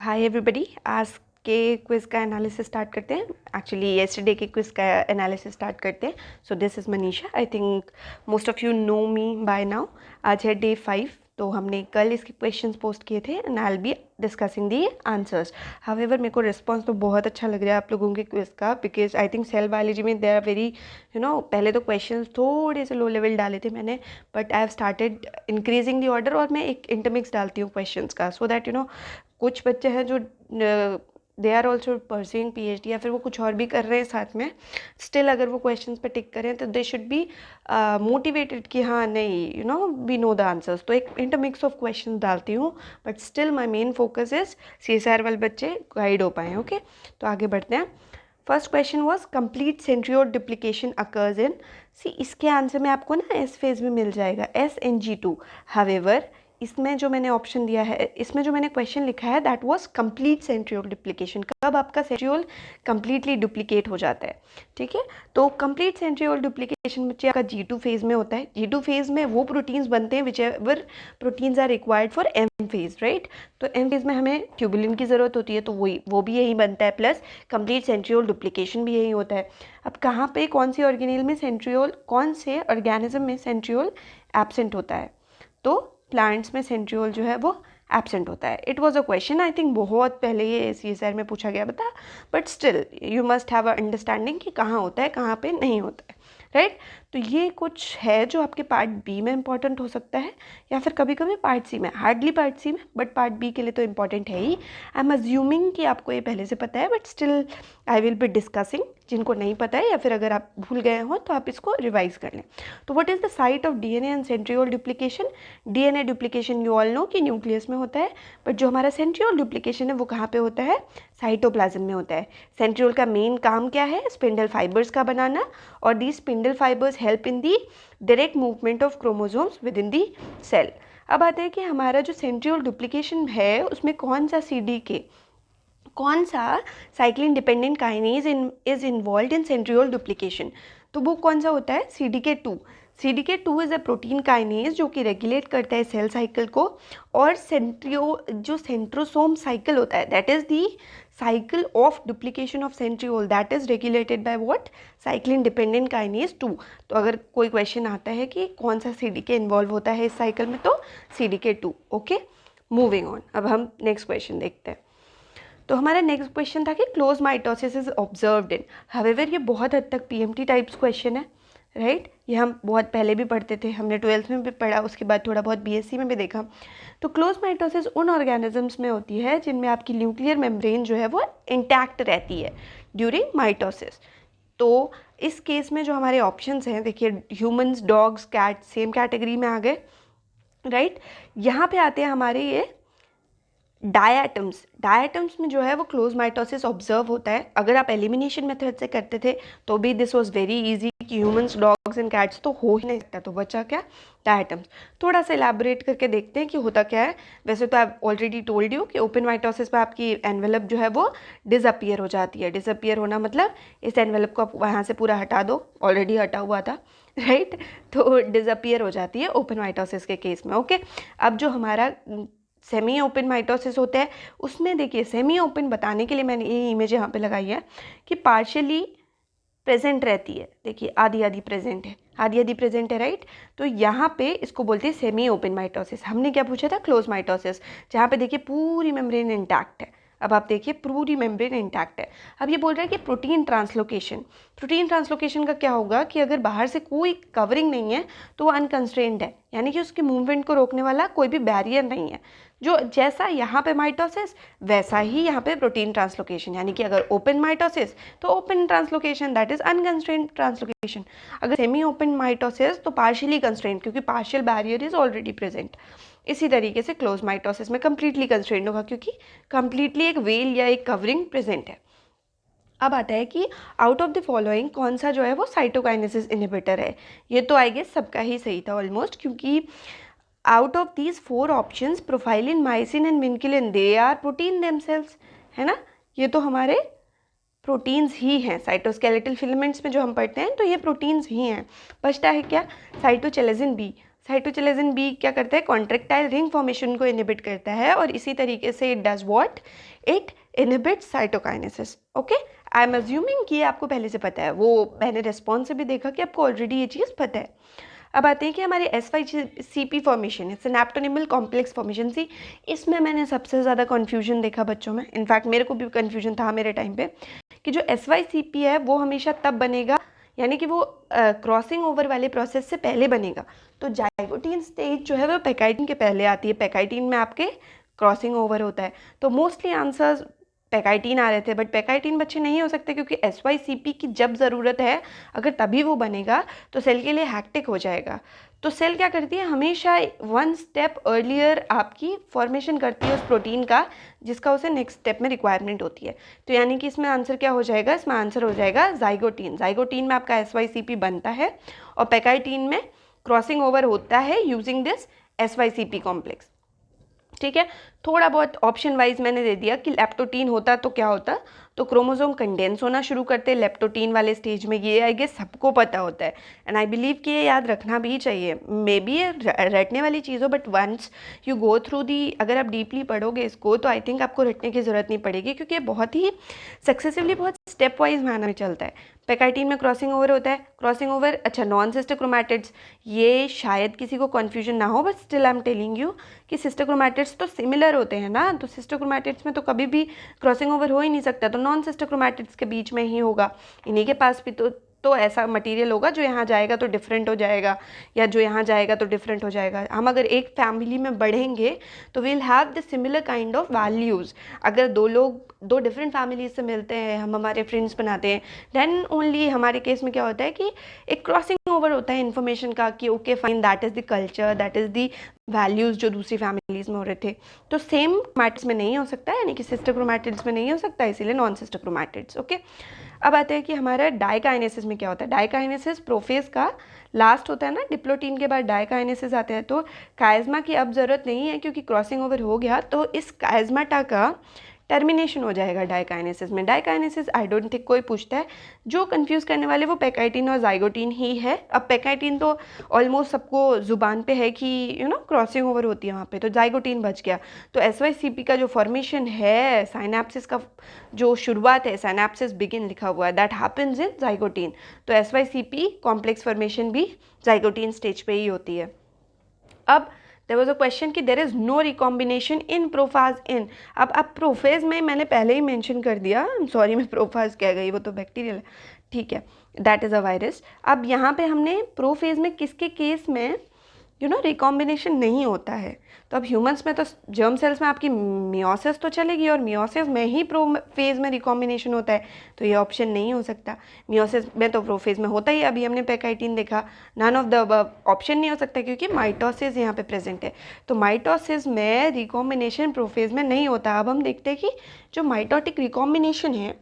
Hi everybody, आज के quiz का एनालिसिस स्टार्ट करते हैं। एक्चुअली येस्टरडे के क्विज़ का एनालिसिस स्टार्ट करते हैं। So this is Manisha. I think most of you know me by now. आज है डे 5, तो हमने कल इसके क्वेश्चंस पोस्ट किए थे and I will be discussing the answers. However मेरे को रिस्पॉन्स तो बहुत अच्छा लग रहा है आप लोगों के क्विज़ का, because I think cell biology में दे आर वेरी पहले तो क्वेश्चंस थोड़े से लो लेवल डाले थे मैंने, but I have started increasing the order और मैं एक इंटरमिक्स डालती हूँ क्वेश्चंस का, सो दैट कुछ बच्चे हैं जो they are also pursuing PhD या फिर वो कुछ और भी कर रहे हैं साथ में, स्टिल अगर वो क्वेश्चंस पे टिक करें तो दे शुड बी मोटिवेटेड कि हाँ नहीं वी नो द आंसर्स। तो एक इंटरमिक्स ऑफ क्वेश्चन डालती हूँ, but still my main focus is CSIR वाले बच्चे गाइड हो पाएँ। ओके, तो आगे बढ़ते हैं। First question was complete centriole duplication occurs in इसके आंसर में आपको ना एस फेज में मिल जाएगा SNG2। हावेवर इसमें जो मैंने ऑप्शन दिया है, इसमें जो मैंने क्वेश्चन लिखा है that was complete centriole duplication. कब आपका सेंट्रियोल कंप्लीटली डुप्लीकेट हो जाता है, ठीक है। तो कंप्लीट सेंट्रियोल डुप्लीकेशन बच्चे आपका G2 फेज में होता है। G2 फेज में वो प्रोटीन्स बनते हैं whichever proteins are required for M phase, right. तो M फेज में हमें ट्यूबुलिन की ज़रूरत होती है, तो वो भी यही बनता है, प्लस कंप्लीट सेंट्रियोल डुप्लीकेशन भी यही होता है। अब कहाँ पे कौन सी ऑर्गेनेल में सेंट्रियोल, कौन से ऑर्गेनिज्म में सेंट्रियोल एब्सेंट होता है, तो प्लांट्स में सेंट्रियोल जो है वो एब्सेंट होता है। It was a question, I think बहुत पहले ये CSIR में पूछा गया बता, but still you must have a understanding कि कहाँ होता है कहाँ पे नहीं होता है, राइट। तो ये कुछ है जो आपके पार्ट बी में इंपॉर्टेंट हो सकता है या फिर कभी कभी पार्ट सी में, हार्डली पार्ट सी में, बट पार्ट बी के लिए तो इंपॉर्टेंट है ही। आई एम अज्यूमिंग कि आपको ये पहले से पता है, but still I will be discussing. जिनको नहीं पता है या फिर अगर आप भूल गए हो तो आप इसको रिवाइज कर लें। तो what is the site of DNA and centriole duplication? DNA duplication you all know कि न्यूक्लियस में होता है, बट जो हमारा सेंट्रियोल डुप्लीकेशन है वो कहाँ पे होता है? साइटोप्लाज्म में होता है। सेंट्रियोल का मेन काम क्या है? स्पिंडल फाइबर्स का बनाना, और the spindle fibres help in the direct movement of chromosomes within the cell. अब आता है कि हमारा जो सेंट्रियोल डुप्लीकेशन है उसमें कौन सा CDK, कौन सा cyclin dependent kinase is involve in centriole duplication? तो वो कौन सा होता है? CDK2। CDK2 is a protein kinase जो कि रेगुलेट करता है सेल साइकिल को, और जो सेंट्रोसोम साइकिल होता है that is the cycle of duplication of centriole, that is regulated by what? Cyclin dependent kinase 2। तो अगर कोई क्वेश्चन आता है कि कौन सा CDK इन्वॉल्व होता है इस साइकिल में, तो CDK2। Okay, moving on. अब हम नेक्स्ट क्वेश्चन देखते हैं। तो हमारा नेक्स्ट क्वेश्चन था कि close mitosis is observed in. However ये बहुत हद तक PMT टाइप्स क्वेश्चन है, राइट। ये हम बहुत पहले भी पढ़ते थे, हमने 12th में भी पढ़ा, उसके बाद थोड़ा बहुत BSc में भी देखा। तो क्लोज माइटोसिस उन ऑर्गेनिजम्स में होती है जिनमें आपकी न्यूक्लियर मेम्ब्रेन जो है वो इंटैक्ट रहती है ड्यूरिंग माइटोसिस। तो इस केस में जो हमारे ऑप्शंस हैं, देखिए humans, dogs, cat same category में आ गए, राइट। यहाँ पे आते हैं हमारे ये डायटम्स में जो है वो क्लोज माइटोसिस ऑब्जर्व होता है। अगर आप एलिमिनेशन मेथड से करते थे तो भी दिस वाज वेरी इजी कि ह्यूमंस, डॉग्स एंड कैट्स तो हो ही नहीं सकता, तो बचा क्या? डायटम्स। थोड़ा सा एलैबोरेट करके देखते हैं कि होता क्या है। वैसे तो आई ऑलरेडी टोल्ड यू कि ओपन माइटोसिस में आपकी एनवेलप जो है वो डिसअपियर हो जाती है। डिसअपियर होना मतलब इस एनवेलप को आप वहाँ से पूरा हटा दो, ऑलरेडी हटा हुआ था, राइट। तो डिसअपियर हो जाती है ओपन माइटोसिस के केस में। ओके, अब जो हमारा सेमी ओपन माइटोसिस होता है उसमें देखिए, सेमी ओपन बताने के लिए मैंने ये इमेज यहाँ पे लगाई है कि पार्शियली प्रेजेंट रहती है। देखिए आधी आधी प्रेजेंट है, आधी आधी प्रेजेंट है, राइट। तो यहाँ पे इसको बोलते हैं सेमी ओपन माइटोसिस। हमने क्या पूछा था? क्लोज माइटोसिस, जहाँ पे देखिए पूरी मेम्ब्रेन इंटैक्ट है। अब आप देखिए पूरी मेम्ब्रेन इंटैक्ट है। अब ये बोल रहा है कि प्रोटीन ट्रांसलोकेशन। प्रोटीन ट्रांसलोकेशन का क्या होगा कि अगर बाहर से कोई कवरिंग नहीं है तो वो अनकंस्ट्रेंड है, यानी कि उसके मूवमेंट को रोकने वाला कोई भी बैरियर नहीं है। जो जैसा यहाँ पे माइटोसिस वैसा ही यहाँ पे प्रोटीन ट्रांसलोकेशन, यानी कि अगर ओपन माइटोसिस तो open translocation, that is unconstrained translocation. अगर सेमी ओपन माइटोसिस तो पार्शियली कंस्ट्रेंड, क्योंकि partial barrier is already present. इसी तरीके से क्लोज माइटोसिस में कंप्लीटली कंस्ट्रेंड होगा, क्योंकि कंप्लीटली एक वेल या एक कवरिंग प्रेजेंट है। अब आता है कि आउट ऑफ द फॉलोइंग कौन सा जो है वो साइटोकाइनेसिस इनहिबिटर है। ये तो आई गेस सबका ही सही था ऑलमोस्ट, क्योंकि out of these 4 options profilin, myosin and vinculin they are protein themselves, है ना। ये तो हमारे प्रोटीन्स ही हैं। साइटोस्केलेटल फिलामेंट्स में जो हम पढ़ते हैं तो ये प्रोटीन्स ही हैं। बचता है क्या? साइटोचेलेसिन बी। साइटोचलाजिन बी क्या करता है, कॉन्ट्रेक्टाइल रिंग फॉर्मेशन को इनहिबिट करता है, और इसी तरीके से it does what, it inhibits cytokinesis. Okay, I am assuming कि ये आपको पहले से पता है, वो मैंने रिस्पॉन्स से भी देखा कि आपको ऑलरेडी ये चीज़ पता है। अब आते हैं कि हमारे SYCP फॉर्मेशन है, सिनेप्टोनिमल कॉम्प्लेक्स फॉर्मेशन सी, इसमें मैंने सबसे ज़्यादा कन्फ्यूजन देखा बच्चों में। इनफैक्ट मेरे को भी कन्फ्यूजन था मेरे टाइम पे कि जो SYCP है वो हमेशा तब बनेगा, यानी कि वो क्रॉसिंग ओवर वाले प्रोसेस से पहले बनेगा। तो जाइगोटीन स्टेज जो है वो पैकाइटिन के पहले आती है, पैकाइटिन में आपके क्रॉसिंग ओवर होता है। तो मोस्टली आंसर्स पैकाइटिन आ रहे थे, बट पैकाइटिन बच्चे नहीं हो सकते क्योंकि SYCP की जब ज़रूरत है अगर तभी वो बनेगा तो सेल के लिए हैक्टिक हो जाएगा। तो सेल क्या करती है, हमेशा 1 स्टेप अर्लियर आपकी फॉर्मेशन करती है उस प्रोटीन का जिसका उसे नेक्स्ट स्टेप में रिक्वायरमेंट होती है। तो यानी कि इसमें आंसर क्या हो जाएगा, इसमें आंसर हो जाएगा जाइगोटीन। जाइगोटीन में आपका SYCP बनता है और पैकाइटिन में क्रॉसिंग ओवर होता है यूजिंग दिस SYCP कॉम्प्लेक्स। ठीक है, थोड़ा बहुत ऑप्शन वाइज मैंने दे दिया कि लेप्टोटीन होता तो क्या होता, तो क्रोमोसोम कंडेंस होना शुरू करते लेप्टोटीन वाले स्टेज में, ये आई गेस सबको पता होता है, एंड आई बिलीव कि ये याद रखना भी चाहिए। मे बी ये रटने वाली चीज़ हो, but once you go through the, अगर आप डीपली पढ़ोगे इसको तो आई थिंक आपको रटने की ज़रूरत नहीं पड़ेगी, क्योंकि ये बहुत ही सक्सेसिवली बहुत स्टेप वाइज मैनर में चलता है। पैकाइटिन में क्रॉसिंग ओवर होता है, क्रॉसिंग ओवर, अच्छा नॉन सिस्टर क्रोमैटिड्स, ये शायद किसी को कन्फ्यूजन ना हो, but still I am telling you कि सिस्टर क्रोमैटिड्स तो सिमिलर होते हैं ना, तो सिस्टर क्रोमैटिड्स में तो कभी भी क्रॉसिंग ओवर हो ही नहीं सकता, तो नॉन सिस्टर क्रोमैटिड्स के बीच में ही होगा। इन्हीं के पास भी तो ऐसा मटेरियल होगा जो यहाँ जाएगा तो डिफरेंट हो जाएगा, या जो यहाँ जाएगा तो डिफरेंट हो जाएगा। हम अगर एक फैमिली में बढ़ेंगे तो we'll have the similar kind of values. अगर दो लोग दो डिफरेंट फैमिलीज से मिलते हैं, हम हमारे फ्रेंड्स बनाते हैं, देन ओनली हमारे केस में क्या होता है कि एक क्रॉसिंग ओवर होता है इन्फॉर्मेशन का कि okay fine, that is the culture, that is the values जो दूसरी फैमिलीज़ में हो रहे थे। तो सेम क्रोमैटिड्स में नहीं हो सकता, यानी कि सिस्टर क्रोमैटिड्स में नहीं हो सकता, इसीलिए नॉन सिस्टर क्रोमैटिड्स। ओके, अब आते हैं कि हमारा डाइकाइनेसिस में क्या होता है। डाइकाइनेसिस प्रोफेज का लास्ट होता है ना, डिप्लोटीन के बाद डाइकाइनेसिस आते हैं। तो काइज़मा की अब ज़रूरत नहीं है क्योंकि क्रॉसिंग ओवर हो गया, तो इस काइज़माटा का टर्मिनेशन हो जाएगा डाइकाइनेसिस में। डाइकाइनेसिस आई डोंट थिंक कोई पूछता है, जो कंफ्यूज करने वाले वो पैकाइटिन और जाइगोटीन ही है। अब पैकाइटिन तो ऑलमोस्ट सबको जुबान पे है कि क्रॉसिंग ओवर होती है वहाँ पे, तो जाइगोटीन बच गया। तो SYCP का जो फॉर्मेशन है, साइनेप्सिस का जो शुरुआत है, साइनेप्सिस बिगिन लिखा हुआ है, दैट हैपन्स इन जाइगोटीन। तो SYCP कॉम्प्लेक्स फॉर्मेशन भी जाइगोटीन स्टेज पे ही होती है। अब देयर वाज अ क्वेश्चन कि देयर इज नो रिकॉम्बिनेशन इन प्रोफाज इन। अब प्रोफेज में मैंने पहले ही मेंशन कर दिया, सॉरी मैं प्रोफाज कह गई, वो तो बैक्टीरियल है, ठीक है, दैट इज़ अ वायरस। अब यहाँ पे हमने प्रोफेज में किसके केस में रिकॉम्बिनेशन नहीं होता है, तो अब ह्यूमंस में तो जर्म सेल्स में आपकी मियोसिस तो चलेगी, और मियोसिस में ही प्रोफेज में रिकॉम्बिनेशन होता है, तो ये ऑप्शन नहीं हो सकता। मियोसिस में तो प्रोफेज में होता ही, अभी हमने पैकाइटिन देखा, none of the above option नहीं हो सकता क्योंकि माइटोसिस यहाँ पे प्रेजेंट है। तो माइटोसिस में रिकॉम्बिनेशन प्रोफेज में नहीं होता। अब हम देखते हैं कि जो माइटोटिक रिकॉम्बिनेशन है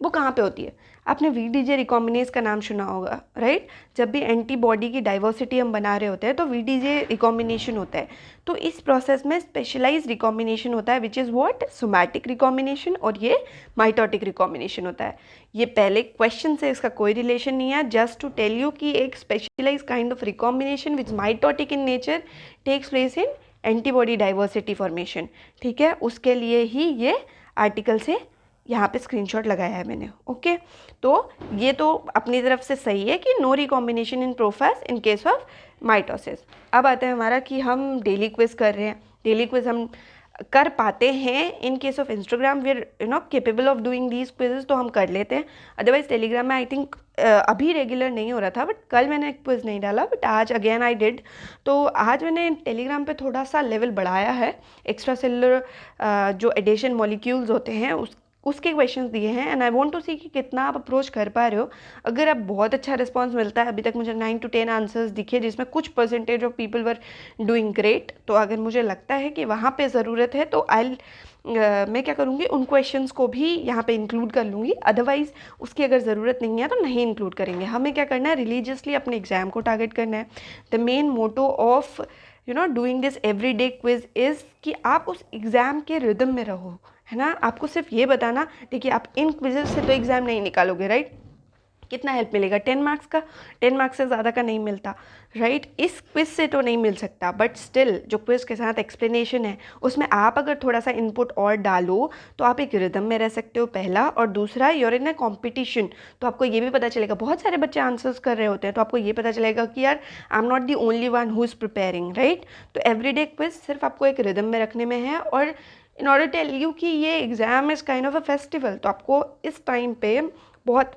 वो कहाँ पे होती है। आपने VDJ रिकॉम्बिनेज का नाम सुना होगा, राइट। जब भी एंटीबॉडी की डाइवर्सिटी हम बना रहे होते हैं तो VDJ रिकॉम्बिनेशन होता है। तो इस प्रोसेस में स्पेशलाइज्ड रिकॉम्बिनेशन होता है which is what, somatic recombination, और ये माइटोटिक रिकॉम्बिनेशन होता है। ये पहले क्वेश्चन से इसका कोई रिलेशन नहीं है, जस्ट टू टेल यू कि एक specialize kind of recombination which mitotic in nature takes place in antibody diversity formation, ठीक है, उसके लिए ही ये आर्टिकल से यहाँ पे स्क्रीनशॉट लगाया है मैंने। ओके, तो ये तो अपनी तरफ से सही है कि no recombination in prophase in case of mitosis. अब आता है हमारा कि हम डेली क्विज कर रहे हैं, डेली क्विज हम कर पाते हैं in case of Instagram, we are capable of doing these quizzes, तो हम कर लेते हैं। अदरवाइज टेलीग्राम में आई थिंक अभी रेगुलर नहीं हो रहा था, बट कल मैंने क्विज नहीं डाला, बट आज अगेन आई डिड। तो आज मैंने टेलीग्राम पे थोड़ा सा लेवल बढ़ाया है, एक्स्ट्रा सेलुलर जो एडिशन मॉलिक्यूल्स होते हैं उसके क्वेश्चंस दिए हैं, एंड आई वांट टू सी कि कितना आप अप्रोच कर पा रहे हो। अगर आप बहुत अच्छा रिस्पांस मिलता है, अभी तक मुझे 9 to 10 आंसर्स दिखे जिसमें कुछ percentage of people were doing great, तो अगर मुझे लगता है कि वहाँ पे ज़रूरत है तो मैं क्या करूँगी, उन क्वेश्चंस को भी यहाँ पे इंक्लूड कर लूँगी। अदरवाइज़ उसकी अगर ज़रूरत नहीं है तो नहीं इंक्लूड करेंगे। हमें क्या करना है, रिलीजियसली अपने एग्ज़ाम को टारगेट करना है। The main motto of doing this every day quiz is कि आप उस एग्ज़ाम के रिदम में रहो, है ना। आपको सिर्फ ये बताना, देखिए आप इन क्विजेस से तो एग्ज़ाम नहीं निकालोगे, राइट। कितना हेल्प मिलेगा? 10 मार्क्स का, 10 मार्क्स से ज़्यादा का नहीं मिलता, राइट? इस क्विज से तो नहीं मिल सकता, बट स्टिल जो क्विज के साथ एक्सप्लेनेशन है उसमें आप अगर थोड़ा सा इनपुट और डालो तो आप एक रिदम में रह सकते हो, पहला। और दूसरा, यूर इन अ कॉम्पिटिशन, तो आपको ये भी पता चलेगा, बहुत सारे बच्चे आंसर्स कर रहे होते हैं, तो आपको ये पता चलेगा कि यार I am not the only one who is preparing, right? तो एवरीडे क्विज सिर्फ आपको एक रिदम में रखने में है, और इन ऑर्डर टेल यू कि ये exam is kind of a festival, तो आपको इस टाइम पे बहुत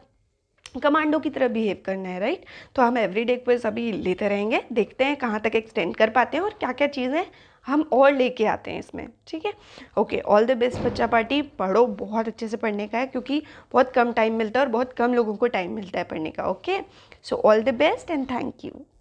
कमांडो की तरह बिहेव करना है, राइट? तो हम एवरीडे क्विज अभी लेते रहेंगे, देखते हैं कहाँ तक एक्सटेंड कर पाते हैं और क्या क्या चीज़ें हम और लेके आते हैं इसमें, ठीक है? ओके, ऑल द बेस्ट बच्चा पार्टी। पढ़ो, बहुत अच्छे से पढ़ने का है, क्योंकि बहुत कम टाइम मिलता है और बहुत कम लोगों को टाइम मिलता है पढ़ने का। Okay, so all the best and thank you.